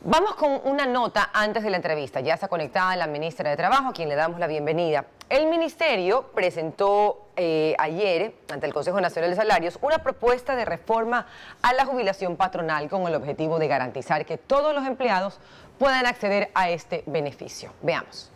Vamos con una nota antes de la entrevista. Ya está conectada la ministra de Trabajo, a quien le damos la bienvenida. El ministerio presentó ayer, ante el Consejo Nacional de Salarios, una propuesta de reforma a la jubilación patronal con el objetivo de garantizar que todos los empleados puedan acceder a este beneficio. Veamos.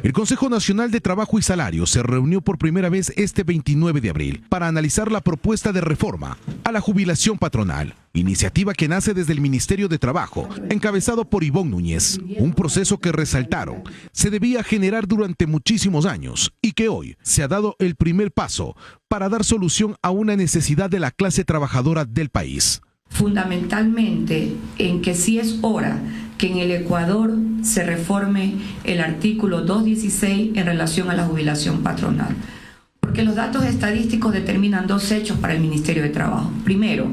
El Consejo Nacional de Trabajo y Salarios se reunió por primera vez este 29 de abril para analizar la propuesta de reforma a la jubilación patronal, iniciativa que nace desde el Ministerio de Trabajo, encabezado por Ivonne Núñez, un proceso que resaltaron se debía generar durante muchísimos años y que hoy se ha dado el primer paso para dar solución a una necesidad de la clase trabajadora del país. Fundamentalmente en que sí es hora que en el Ecuador se reforme el artículo 216 en relación a la jubilación patronal. Porque los datos estadísticos determinan dos hechos para el Ministerio de Trabajo. Primero,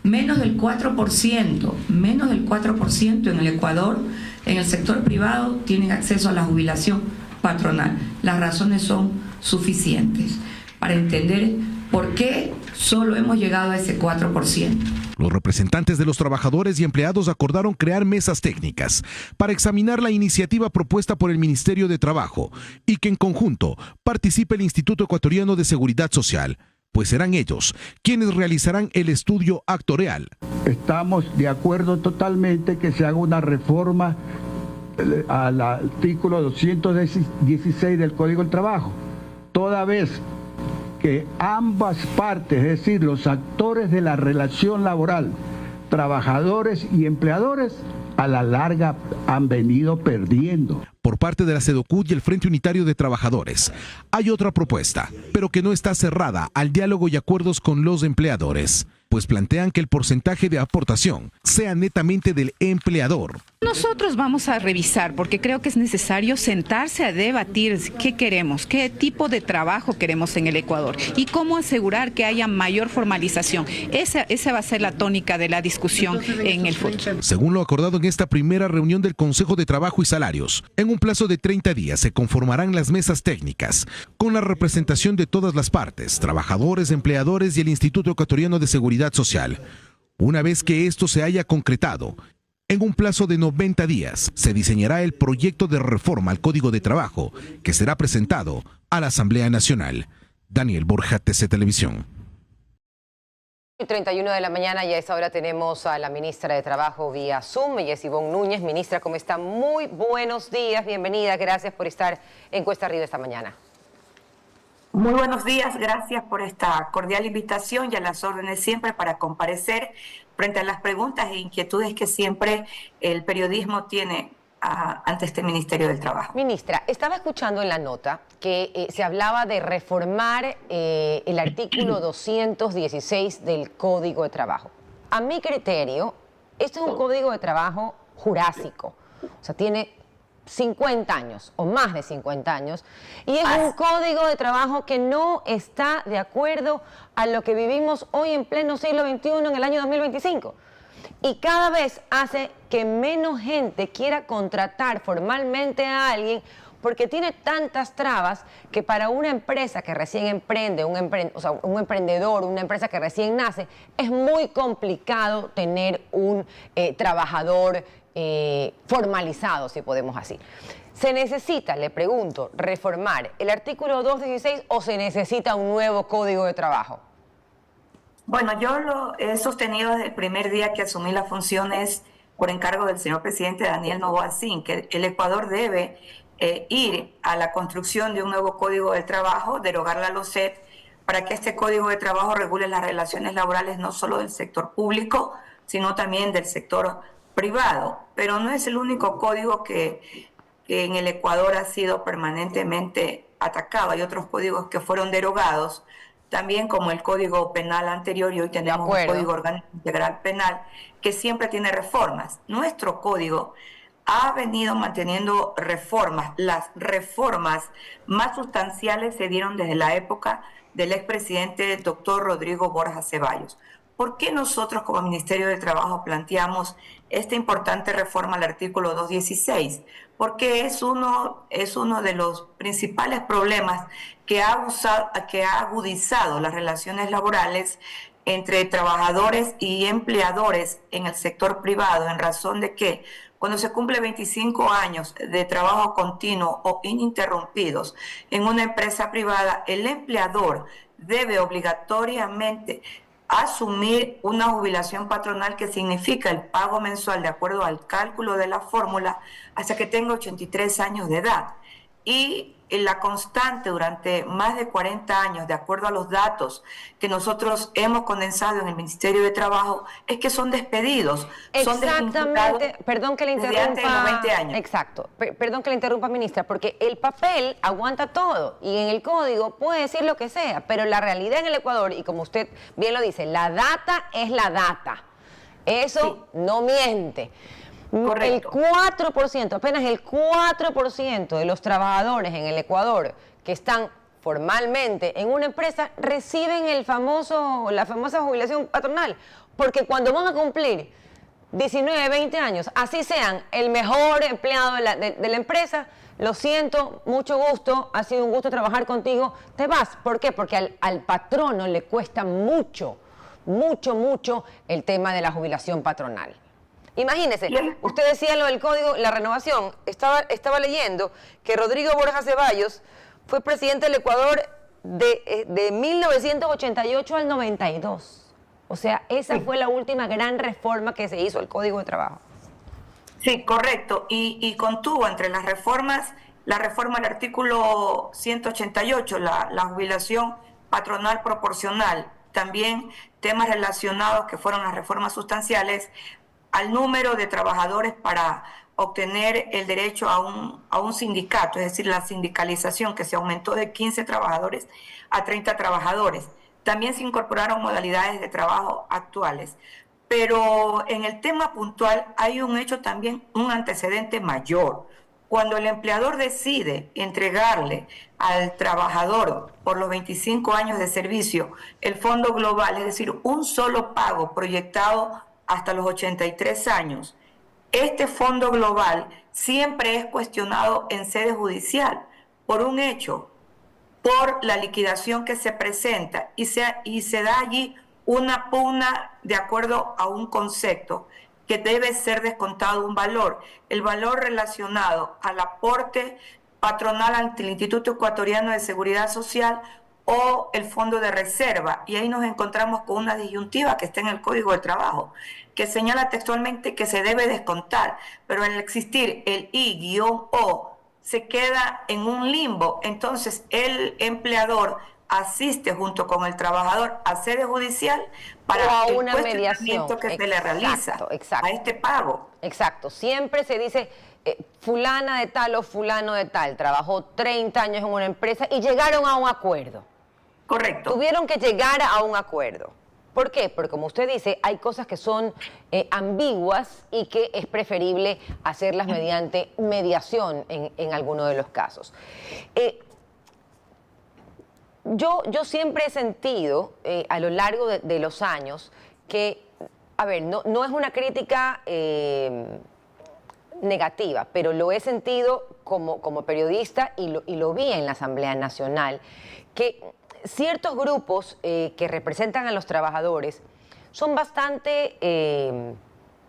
menos del 4% en el Ecuador, en el sector privado, tienen acceso a la jubilación patronal. Las razones son suficientes para entender por qué solo hemos llegado a ese 4%. Los representantes de los trabajadores y empleados acordaron crear mesas técnicas para examinar la iniciativa propuesta por el Ministerio de Trabajo y que en conjunto participe el Instituto Ecuatoriano de Seguridad Social, pues serán ellos quienes realizarán el estudio actuarial. Estamos de acuerdo totalmente que se haga una reforma al artículo 216 del Código del Trabajo, toda vez que ambas partes, es decir, los actores de la relación laboral, trabajadores y empleadores, a la larga han venido perdiendo. Por parte de la SEDOCUT y el Frente Unitario de Trabajadores, hay otra propuesta, pero que no está cerrada al diálogo y acuerdos con los empleadores, pues plantean que el porcentaje de aportación sea netamente del empleador. Nosotros vamos a revisar, porque creo que es necesario sentarse a debatir qué queremos, qué tipo de trabajo queremos en el Ecuador y cómo asegurar que haya mayor formalización. Esa va a ser la tónica de la discusión en el futuro. Según lo acordado en esta primera reunión del Consejo de Trabajo y Salarios, en un plazo de 30 días se conformarán las mesas técnicas con la representación de todas las partes, trabajadores, empleadores y el Instituto Ecuatoriano de Seguridad Social. Una vez que esto se haya concretado, en un plazo de 90 días se diseñará el proyecto de reforma al Código de Trabajo que será presentado a la Asamblea Nacional. Daniel Borja, TC Televisión. 31 de la mañana y a esa hora tenemos a la ministra de Trabajo vía Zoom, ella es Ivonne Núñez. Ministra, ¿cómo está? Muy buenos días, bienvenida, gracias por estar en Cuesta Arriba esta mañana. Muy buenos días, gracias por esta cordial invitación y a las órdenes siempre para comparecer frente a las preguntas e inquietudes que siempre el periodismo tiene ante este Ministerio del Trabajo. Ministra, estaba escuchando en la nota que se hablaba de reformar el artículo 216 del Código de Trabajo. A mi criterio, esto es un Código de Trabajo jurásico, o sea, tiene 50 años o más de 50 años y es un código de trabajo que no está de acuerdo a lo que vivimos hoy en pleno siglo XXI en el año 2025 y cada vez hace que menos gente quiera contratar formalmente a alguien porque tiene tantas trabas que para una empresa que recién emprende, un emprendedor, una empresa que recién nace, es muy complicado tener un trabajador formalizado, si podemos así. ¿Se necesita, le pregunto, reformar el artículo 216 o se necesita un nuevo Código de Trabajo? Bueno, yo lo he sostenido desde el primer día que asumí las funciones por encargo del señor presidente Daniel Noboa Sin, que el Ecuador debe ir a la construcción de un nuevo Código de Trabajo, derogar la LOCET, para que este Código de Trabajo regule las relaciones laborales no solo del sector público, sino también del sector privado. Pero no es el único código que en el Ecuador ha sido permanentemente atacado. Hay otros códigos que fueron derogados, también como el Código Penal anterior, y hoy tenemos un Código Orgánico Integral Penal que siempre tiene reformas. Nuestro código ha venido manteniendo reformas. Las reformas más sustanciales se dieron desde la época del expresidente doctor Rodrigo Borja Ceballos. ¿Por qué nosotros como Ministerio de Trabajo planteamos esta importante reforma al artículo 216? Porque es uno de los principales problemas que ha agudizado las relaciones laborales entre trabajadores y empleadores en el sector privado, en razón de que cuando se cumple 25 años de trabajo continuo o ininterrumpidos en una empresa privada, el empleador debe obligatoriamente asumir una jubilación patronal, que significa el pago mensual de acuerdo al cálculo de la fórmula hasta que tenga 83 años de edad. Y la constante durante más de 40 años, de acuerdo a los datos que nosotros hemos condensado en el Ministerio de Trabajo, es que son despedidos. Exactamente, perdón que le interrumpa. Antes de los 20 años. Exacto, perdón que le interrumpa, ministra, porque el papel aguanta todo y en el código puede decir lo que sea, pero la realidad en el Ecuador, y como usted bien lo dice, la data es la data. Eso sí, no miente. Correcto. El 4%, apenas el 4% de los trabajadores en el Ecuador que están formalmente en una empresa reciben la famosa jubilación patronal, porque cuando van a cumplir 19, 20 años, así sean el mejor empleado de la empresa, lo siento, mucho gusto, ha sido un gusto trabajar contigo, te vas. ¿Por qué? Porque al patrono le cuesta mucho el tema de la jubilación patronal. Imagínese, usted decía lo del código, la renovación, estaba leyendo que Rodrigo Borja Ceballos fue presidente del Ecuador de 1988 al 92. O sea, esa fue la última gran reforma que se hizo al Código de Trabajo. Sí, correcto. Y contuvo entre las reformas, la reforma del artículo 188, la jubilación patronal proporcional, también temas relacionados que fueron las reformas sustanciales al número de trabajadores para obtener el derecho a un sindicato, es decir, la sindicalización, que se aumentó de 15 trabajadores a 30 trabajadores. También se incorporaron modalidades de trabajo actuales. Pero en el tema puntual hay un hecho también, un antecedente mayor. Cuando el empleador decide entregarle al trabajador por los 25 años de servicio el fondo global, es decir, un solo pago proyectado hasta los 83 años, este fondo global siempre es cuestionado en sede judicial por un hecho, por la liquidación que se presenta y se da allí una pugna de acuerdo a un concepto que debe ser descontado un valor, el valor relacionado al aporte patronal ante el Instituto Ecuatoriano de Seguridad Social o el fondo de reserva, y ahí nos encontramos con una disyuntiva que está en el Código de Trabajo, que señala textualmente que se debe descontar, pero al existir el I-O se queda en un limbo. Entonces el empleador asiste junto con el trabajador a sede judicial para el cuestionamiento que se le realiza a este pago. Exacto, siempre se dice fulana de tal o fulano de tal, trabajó 30 años en una empresa y llegaron a un acuerdo. Correcto. Tuvieron que llegar a un acuerdo. ¿Por qué? Porque como usted dice, hay cosas que son ambiguas y que es preferible hacerlas mediante mediación en alguno de los casos. Yo siempre he sentido a lo largo de los años que, a ver, no es una crítica negativa, pero lo he sentido como periodista y lo vi en la Asamblea Nacional, que ciertos grupos que representan a los trabajadores son bastante,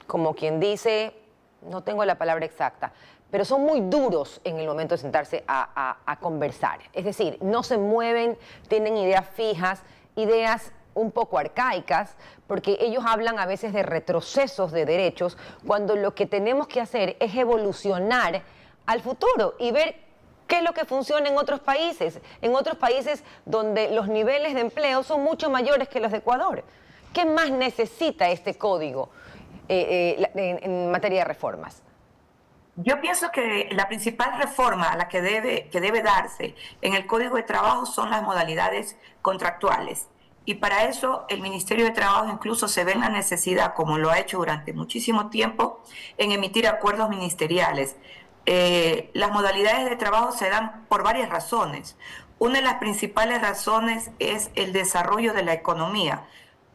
como quien dice, no tengo la palabra exacta, pero son muy duros en el momento de sentarse a conversar. Es decir, no se mueven, tienen ideas fijas, ideas un poco arcaicas, porque ellos hablan a veces de retrocesos de derechos, cuando lo que tenemos que hacer es evolucionar al futuro y ver qué es lo que funciona en otros países donde los niveles de empleo son mucho mayores que los de Ecuador. ¿Qué más necesita este código en materia de reformas? Yo pienso que la principal reforma a la que debe darse en el Código de Trabajo son las modalidades contractuales. Y para eso el Ministerio de Trabajo incluso se ve en la necesidad, como lo ha hecho durante muchísimo tiempo, en emitir acuerdos ministeriales. Las modalidades de trabajo se dan por varias razones. Una de las principales razones es el desarrollo de la economía.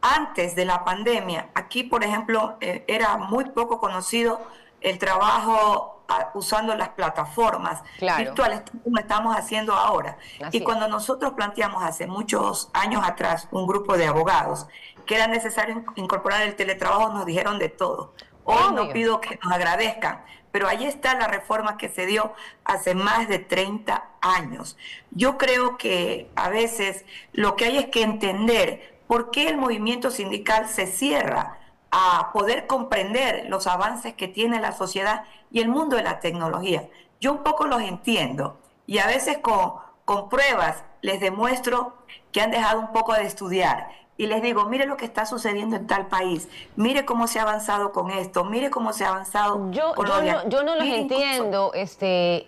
Antes de la pandemia, aquí, por ejemplo, era muy poco conocido el trabajo usando las plataformas virtuales, como estamos haciendo ahora. Y cuando nosotros planteamos hace muchos años atrás un grupo de abogados que era necesario incorporar el teletrabajo, nos dijeron de todo. Hoy no pido que nos agradezcan, pero ahí está la reforma que se dio hace más de 30 años. Yo creo que a veces lo que hay es que entender por qué el movimiento sindical se cierra a poder comprender los avances que tiene la sociedad y el mundo de la tecnología. Yo un poco los entiendo y a veces con pruebas les demuestro que han dejado un poco de estudiar. Y les digo, mire lo que está sucediendo en tal país, mire cómo se ha avanzado con esto, mire cómo se ha avanzado con lo de... Yo no los entiendo,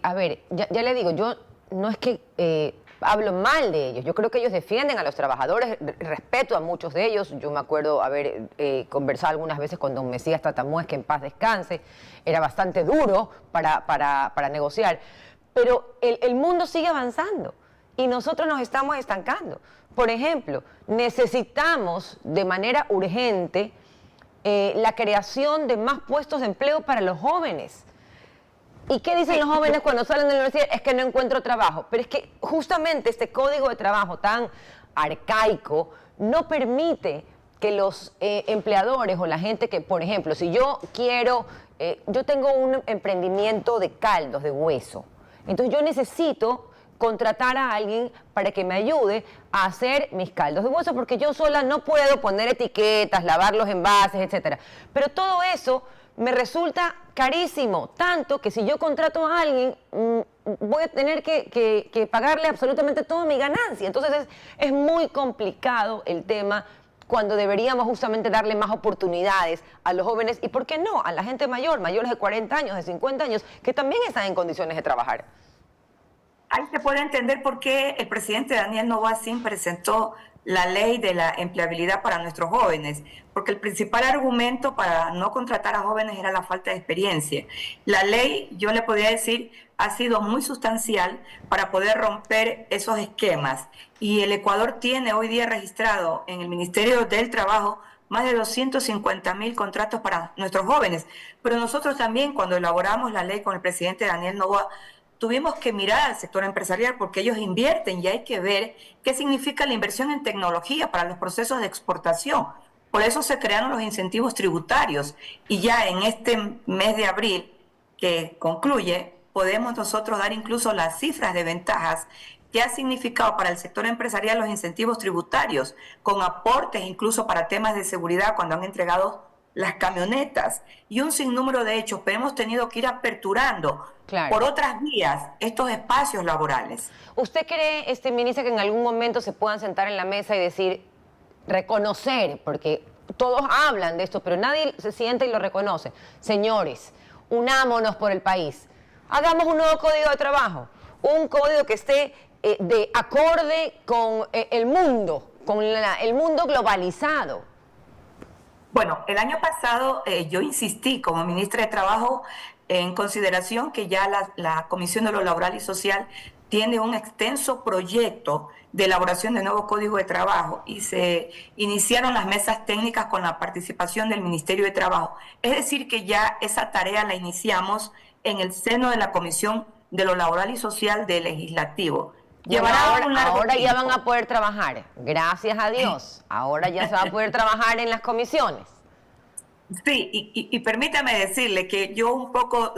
a ver, ya le digo, yo no es que hablo mal de ellos, yo creo que ellos defienden a los trabajadores, respeto a muchos de ellos, yo me acuerdo haber conversado algunas veces con don Mesías Tatamuez, que en paz descanse, era bastante duro para negociar, pero el mundo sigue avanzando y nosotros nos estamos estancando. Por ejemplo, necesitamos de manera urgente la creación de más puestos de empleo para los jóvenes. ¿Y qué dicen los jóvenes cuando salen de la universidad? Es que no encuentro trabajo. Pero es que justamente este código de trabajo tan arcaico no permite que los empleadores o la gente que, por ejemplo, si yo quiero, yo tengo un emprendimiento de caldos de hueso, entonces yo necesito contratar a alguien para que me ayude a hacer mis caldos de hueso, porque yo sola no puedo poner etiquetas, lavar los envases, etcétera. Pero todo eso me resulta carísimo, tanto que si yo contrato a alguien, voy a tener que pagarle absolutamente toda mi ganancia. Entonces es muy complicado el tema cuando deberíamos justamente darle más oportunidades a los jóvenes y, ¿por qué no?, a la gente mayor, mayores de 40 años, de 50 años, que también están en condiciones de trabajar. Ahí se puede entender por qué el presidente Daniel Noboa Sim presentó la ley de la empleabilidad para nuestros jóvenes, porque el principal argumento para no contratar a jóvenes era la falta de experiencia. La ley, yo le podría decir, ha sido muy sustancial para poder romper esos esquemas. Y el Ecuador tiene hoy día registrado en el Ministerio del Trabajo más de 250.000 contratos para nuestros jóvenes. Pero nosotros también, cuando elaboramos la ley con el presidente Daniel Noboa, tuvimos que mirar al sector empresarial porque ellos invierten y hay que ver qué significa la inversión en tecnología para los procesos de exportación. Por eso se crearon los incentivos tributarios y ya en este mes de abril que concluye, podemos nosotros dar incluso las cifras de ventajas que ha significado para el sector empresarial los incentivos tributarios, con aportes incluso para temas de seguridad cuando han entregado las camionetas y un sinnúmero de hechos, pero hemos tenido que ir aperturando por otras vías estos espacios laborales. ¿Usted cree, ministra, que en algún momento se puedan sentar en la mesa y decir, reconocer, porque todos hablan de esto, pero nadie se sienta y lo reconoce? Señores, unámonos por el país, hagamos un nuevo código de trabajo, un código que esté de acorde con el mundo, con el mundo globalizado. Bueno, el año pasado yo insistí como ministra de Trabajo en consideración que ya la Comisión de lo Laboral y Social tiene un extenso proyecto de elaboración de nuevo Código de Trabajo y se iniciaron las mesas técnicas con la participación del Ministerio de Trabajo. Es decir, que ya esa tarea la iniciamos en el seno de la Comisión de lo Laboral y Social del Legislativo. Ahora ya van a poder trabajar, gracias a Dios. Ahora ya se va a poder trabajar en las comisiones. Sí, y permítame decirle que yo un poco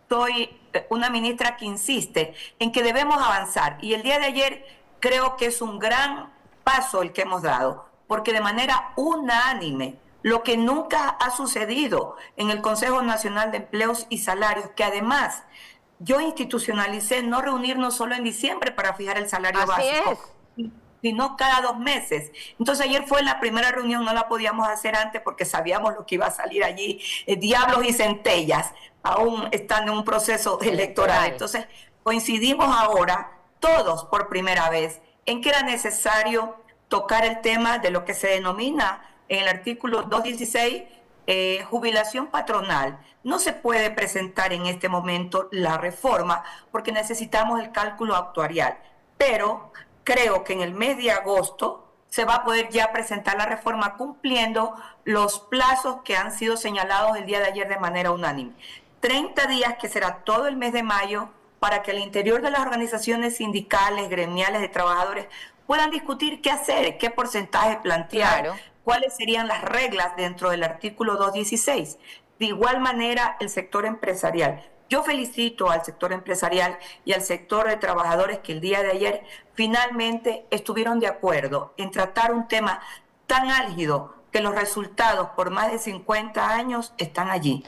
soy una ministra que insiste en que debemos avanzar. Y el día de ayer creo que es un gran paso el que hemos dado, porque de manera unánime, lo que nunca ha sucedido en el Consejo Nacional de Empleos y Salarios, que además yo institucionalicé no reunirnos solo en diciembre para fijar el salario básico, sino cada 2 meses. Entonces ayer fue la primera reunión, no la podíamos hacer antes porque sabíamos lo que iba a salir allí, diablos y centellas, aún estando en un proceso electoral. Entonces coincidimos ahora, todos por primera vez, en que era necesario tocar el tema de lo que se denomina en el artículo 216, jubilación patronal. No se puede presentar en este momento la reforma porque necesitamos el cálculo actuarial, pero creo que en el mes de agosto se va a poder ya presentar la reforma cumpliendo los plazos que han sido señalados el día de ayer de manera unánime. 30 días, que será todo el mes de mayo, para que al interior de las organizaciones sindicales, gremiales de trabajadores puedan discutir qué hacer, qué porcentaje plantear, Claro. cuáles serían las reglas dentro del artículo 216. De igual manera, el sector empresarial. Yo felicito al sector empresarial y al sector de trabajadores que el día de ayer finalmente estuvieron de acuerdo en tratar un tema tan álgido que los resultados por más de 50 años están allí.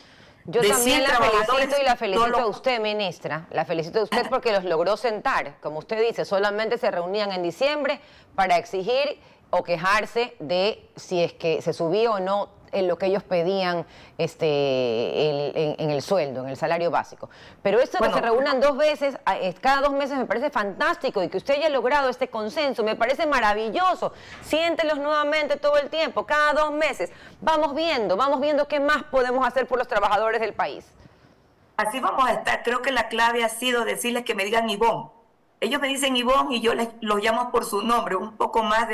Yo De también 100 la felicito trabajadores, y la felicito solo- a usted, ministra. La felicito a usted porque los logró sentar. Como usted dice, solamente se reunían en diciembre para exigir o quejarse de si es que se subía o no en lo que ellos pedían en el sueldo, en el salario básico. Pero esto de que Bueno, se reúnan 2 veces, cada 2 meses, me parece fantástico, y que usted haya logrado este consenso, me parece maravilloso. Siéntelos nuevamente todo el tiempo, cada 2 meses. Vamos viendo qué más podemos hacer por los trabajadores del país. Así vamos a estar. Creo que la clave ha sido decirles que me digan Ivonne. Ellos me dicen Ivonne y yo los llamo por su nombre, un poco más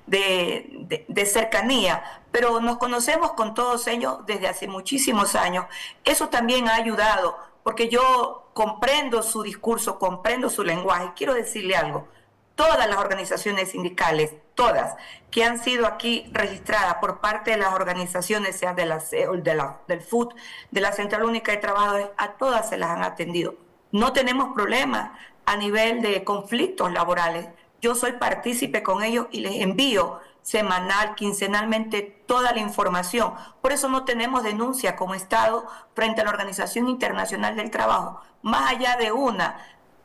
de cercanía, pero nos conocemos con todos ellos desde hace muchísimos años. Eso también ha ayudado, porque yo comprendo su discurso, comprendo su lenguaje. Quiero decirle algo, todas las organizaciones sindicales, todas, que han sido aquí registradas por parte de las organizaciones, sea de la CEO, del FUT, de la Central Única de Trabajadores, a todas se las han atendido. No tenemos problemas a nivel de conflictos laborales. Yo soy partícipe con ellos y les envío semanal, quincenalmente toda la información. Por eso no tenemos denuncia como Estado frente a la Organización Internacional del Trabajo, más allá de una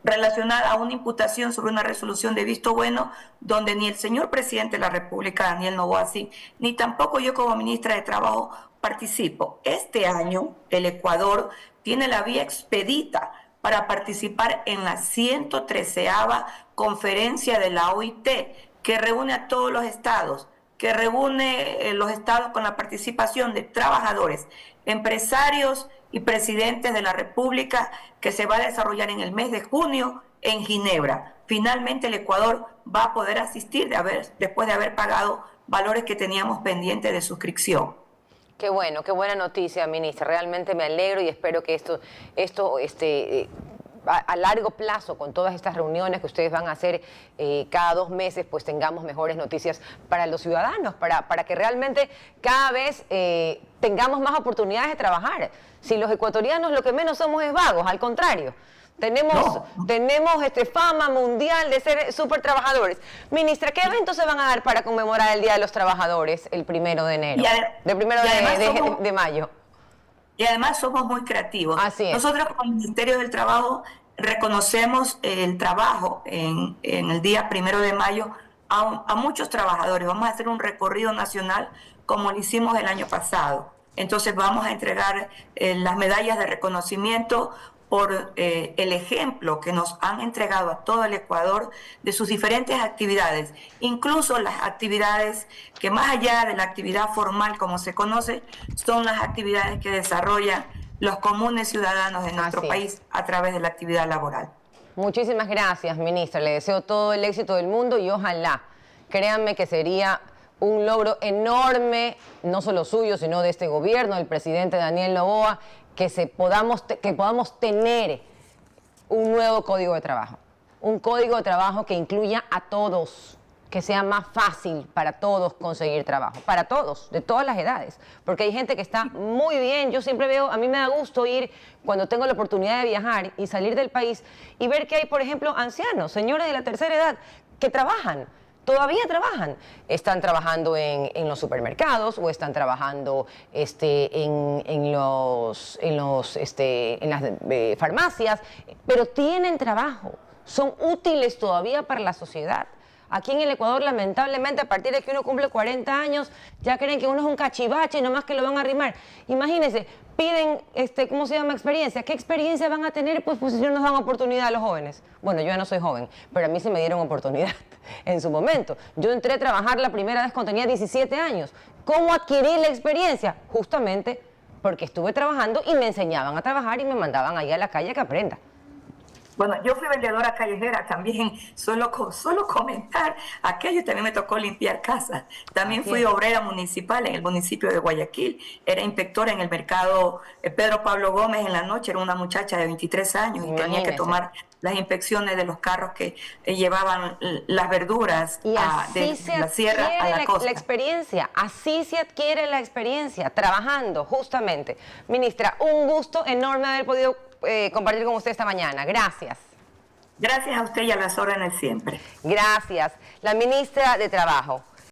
relacionada a una imputación sobre una resolución de visto bueno, donde ni el señor presidente de la República, Daniel Noboa Sin, ni tampoco yo como ministra de Trabajo participo. Este año el Ecuador tiene la vía expedita para participar en la 113ª conferencia de la OIT, que reúne a todos los estados, que reúne los estados con la participación de trabajadores, empresarios y presidentes de la República, que se va a desarrollar en el mes de junio en Ginebra. Finalmente el Ecuador va a poder asistir después de haber pagado valores que teníamos pendientes de suscripción. Qué bueno, qué buena noticia, ministra. Realmente me alegro y espero que esto a largo plazo, con todas estas reuniones que ustedes van a hacer cada 2 meses, pues tengamos mejores noticias para los ciudadanos, para que realmente cada vez tengamos más oportunidades de trabajar. Si los ecuatorianos lo que menos somos es vagos, al contrario. Tenemos fama mundial de ser súper trabajadores. Ministra, ¿qué eventos se van a dar para conmemorar el Día de los Trabajadores el 1 de enero? De mayo. Y además somos muy creativos. Así es. Nosotros como Ministerio del Trabajo reconocemos el trabajo en el día 1 de mayo a muchos trabajadores. Vamos a hacer un recorrido nacional como lo hicimos el año pasado. Entonces vamos a entregar las medallas de reconocimiento por el ejemplo que nos han entregado a todo el Ecuador de sus diferentes actividades, incluso las actividades que más allá de la actividad formal como se conoce, son las actividades que desarrollan los comunes ciudadanos de nuestro país a través de la actividad laboral. Muchísimas gracias, ministra. Le deseo todo el éxito del mundo y ojalá, créanme que sería un logro enorme, no solo suyo, sino de este gobierno, del presidente Daniel Noboa, que podamos tener un nuevo código de trabajo. Un código de trabajo que incluya a todos, que sea más fácil para todos conseguir trabajo, para todos, de todas las edades, porque hay gente que está muy bien. Yo siempre veo, a mí me da gusto ir cuando tengo la oportunidad de viajar y salir del país y ver que hay, por ejemplo, ancianos, señores de la tercera edad, que trabajan. Todavía trabajan, están trabajando en los supermercados o están trabajando en las farmacias, pero tienen trabajo, son útiles todavía para la sociedad. Aquí en el Ecuador, lamentablemente, a partir de que uno cumple 40 años, ya creen que uno es un cachivache y nomás que lo van a arrimar. Imagínense, piden, ¿cómo se llama? Experiencia. ¿Qué experiencia van a tener? Pues si no nos dan oportunidad a los jóvenes. Bueno, yo ya no soy joven, pero a mí se me dieron oportunidad en su momento. Yo entré a trabajar la primera vez cuando tenía 17 años. ¿Cómo adquirí la experiencia? Justamente porque estuve trabajando y me enseñaban a trabajar y me mandaban ahí a la calle a que aprenda. Bueno, yo fui vendedora callejera también, solo comentar aquello, también me tocó limpiar casas. También fui obrera municipal en el municipio de Guayaquil, era inspectora en el mercado Pedro Pablo Gómez en la noche, era una muchacha de 23 años y tenía que tomar las inspecciones de los carros que llevaban las verduras de la sierra a la costa. La experiencia, así se adquiere la experiencia, trabajando justamente. Ministra, un gusto enorme haber podido compartir con usted esta mañana. Gracias. Gracias a usted y a las órdenes siempre. Gracias. La ministra de Trabajo.